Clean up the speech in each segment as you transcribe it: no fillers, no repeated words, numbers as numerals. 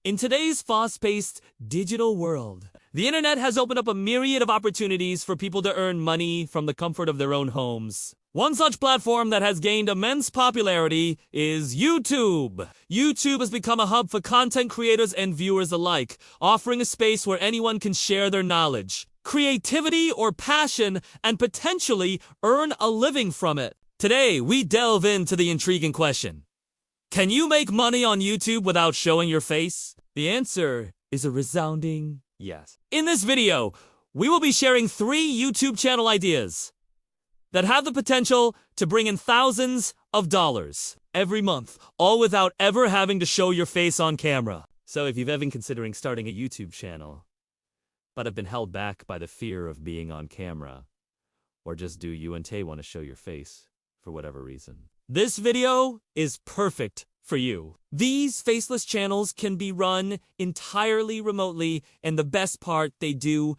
In today's fast-paced digital world, the internet has opened up a myriad of opportunities for people to earn money from the comfort of their own homes. One such platform that has gained immense popularity is YouTube. YouTube has become a hub for content creators and viewers alike, offering a space where anyone can share their knowledge, creativity, or passion, and potentially earn a living from it. Today, we delve into the intriguing question: can you make money on YouTube without showing your face? The answer is a resounding yes. In this video, we will be sharing 3 YouTube channel ideas that have the potential to bring in thousands of dollars every month, all without ever having to show your face on camera. So if you've ever been considering starting a YouTube channel, but have been held back by the fear of being on camera, or just do you and Tay want to show your face for whatever reason, this video is perfect for you. These faceless channels can be run entirely remotely, and the best part, they do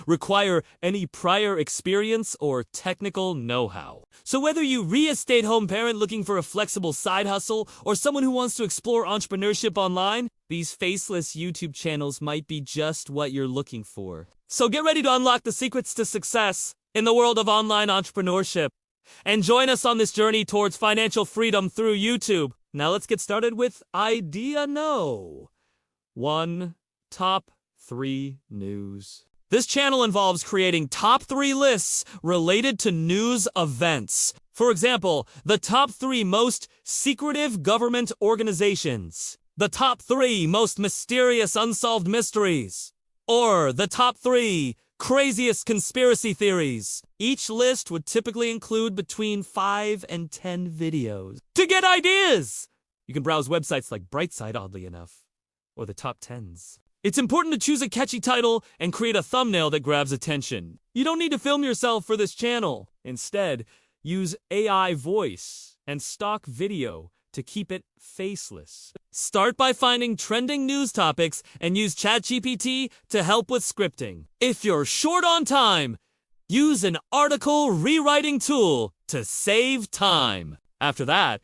require any prior experience or technical know-how. So whether you a stay-at-home parent looking for a flexible side hustle or someone who wants to explore entrepreneurship online, these faceless YouTube channels might be just what you're looking for. So get ready to unlock the secrets to success in the world of online entrepreneurship, and join us on this journey towards financial freedom through YouTube. Now let's get started with Idea No. 1. Top 3 News. This channel involves creating top 3 lists related to news events. For example, the top 3 most secretive government organizations, the top 3 most mysterious unsolved mysteries, or the top 3 craziest conspiracy theories. Each list would typically include between 5 and 10 videos. To get ideas, you can browse websites like Brightside, oddly enough, or the top 10s. It's important to choose a catchy title and create a thumbnail that grabs attention. You don't need to film yourself for this channel. Instead, use AI voice and stock video to keep it faceless. Start by finding trending news topics and use ChatGPT to help with scripting. If you're short on time, use an article rewriting tool to save time. After that,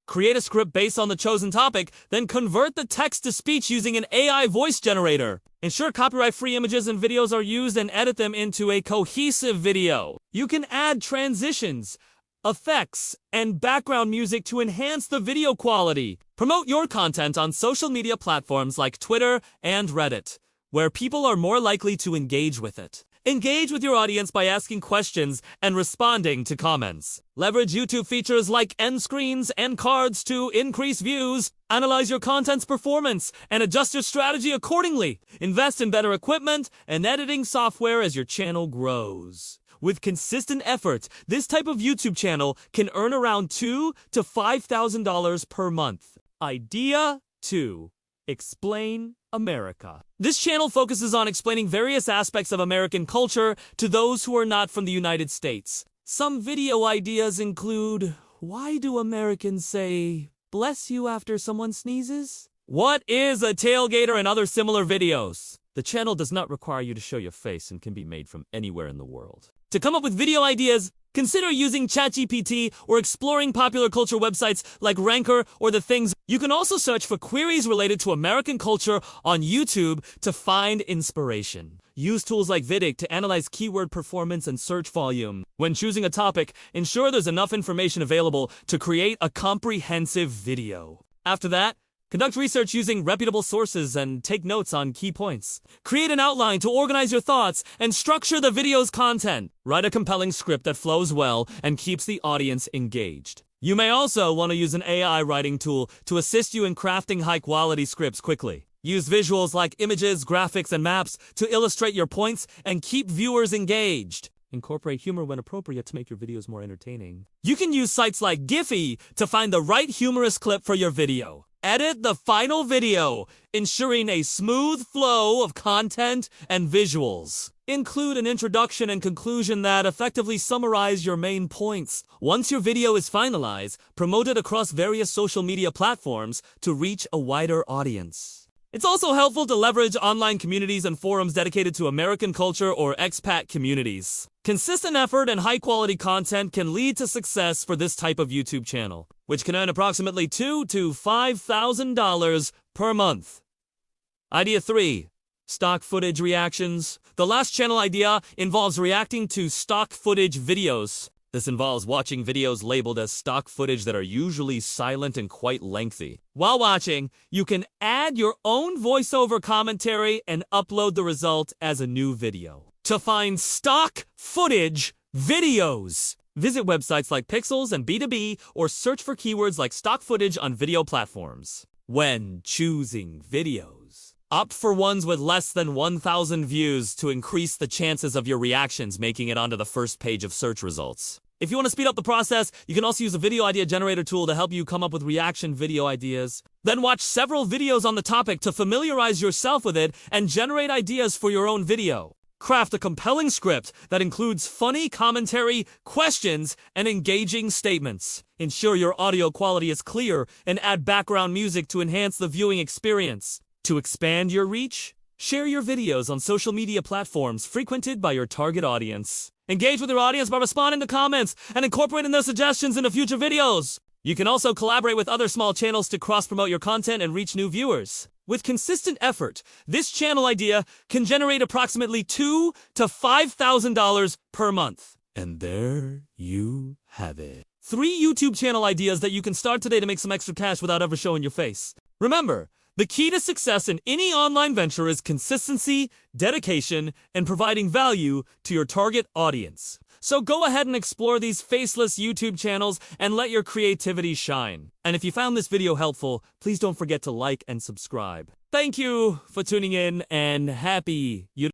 create a script based on the chosen topic, then convert the text to speech using an AI voice generator. Ensure copyright-free images and videos are used and edit them into a cohesive video. You can add transitions, effects, and background music to enhance the video quality. Promote your content on social media platforms like Twitter and Reddit, where people are more likely to engage with it. Engage with your audience by asking questions and responding to comments. Leverage YouTube features like end screens and cards to increase views. Analyze your content's performance and adjust your strategy accordingly. Invest in better equipment and editing software as your channel grows. With consistent effort, this type of YouTube channel can earn around $2,000 to $5,000 per month. Idea 2. Explain America. This channel focuses on explaining various aspects of American culture to those who are not from the United States. Some video ideas include: why do Americans say "bless you" after someone sneezes? What is a tailgater, and other similar videos. The channel does not require you to show your face and can be made from anywhere in the world. To come up with video ideas, consider using ChatGPT or exploring popular culture websites like Ranker or The Things. You can also search for queries related to American culture on YouTube to find inspiration. Use tools like Vidic to analyze keyword performance and search volume. When choosing a topic, ensure there's enough information available to create a comprehensive video. After that, conduct research using reputable sources and take notes on key points. Create an outline to organize your thoughts and structure the video's content. Write a compelling script that flows well and keeps the audience engaged. You may also want to use an AI writing tool to assist you in crafting high-quality scripts quickly. Use visuals like images, graphics, and maps to illustrate your points and keep viewers engaged. Incorporate humor when appropriate to make your videos more entertaining. You can use sites like Giphy to find the right humorous clip for your video. Edit the final video, ensuring a smooth flow of content and visuals. Include an introduction and conclusion that effectively summarize your main points. Once your video is finalized, promote it across various social media platforms to reach a wider audience. It's also helpful to leverage online communities and forums dedicated to American culture or expat communities. Consistent effort and high-quality content can lead to success for this type of YouTube channel, which can earn approximately $2,000 to $5,000 per month. Idea 3. Stock footage reactions. The last channel idea involves reacting to stock footage videos. This involves watching videos labeled as stock footage that are usually silent and quite lengthy. While watching, you can add your own voiceover commentary and upload the result as a new video. To find stock footage videos, visit websites like Pixels and B2B or search for keywords like stock footage on video platforms. When choosing videos, opt for ones with less than 1,000 views to increase the chances of your reactions making it onto the first page of search results. If you want to speed up the process, you can also use a video idea generator tool to help you come up with reaction video ideas. Then watch several videos on the topic to familiarize yourself with it and generate ideas for your own video. Craft a compelling script that includes funny commentary, questions, and engaging statements. Ensure your audio quality is clear and add background music to enhance the viewing experience. To expand your reach, share your videos on social media platforms frequented by your target audience. Engage with your audience by responding to comments and incorporating their suggestions into future videos. You can also collaborate with other small channels to cross-promote your content and reach new viewers. With consistent effort, this channel idea can generate approximately $2,000 to $5,000 per month. And there you have it. 3 YouTube channel ideas that you can start today to make some extra cash without ever showing your face. Remember, the key to success in any online venture is consistency, dedication, and providing value to your target audience. So go ahead and explore these faceless YouTube channels and let your creativity shine. And if you found this video helpful, please don't forget to like and subscribe. Thank you for tuning in and happy YouTube.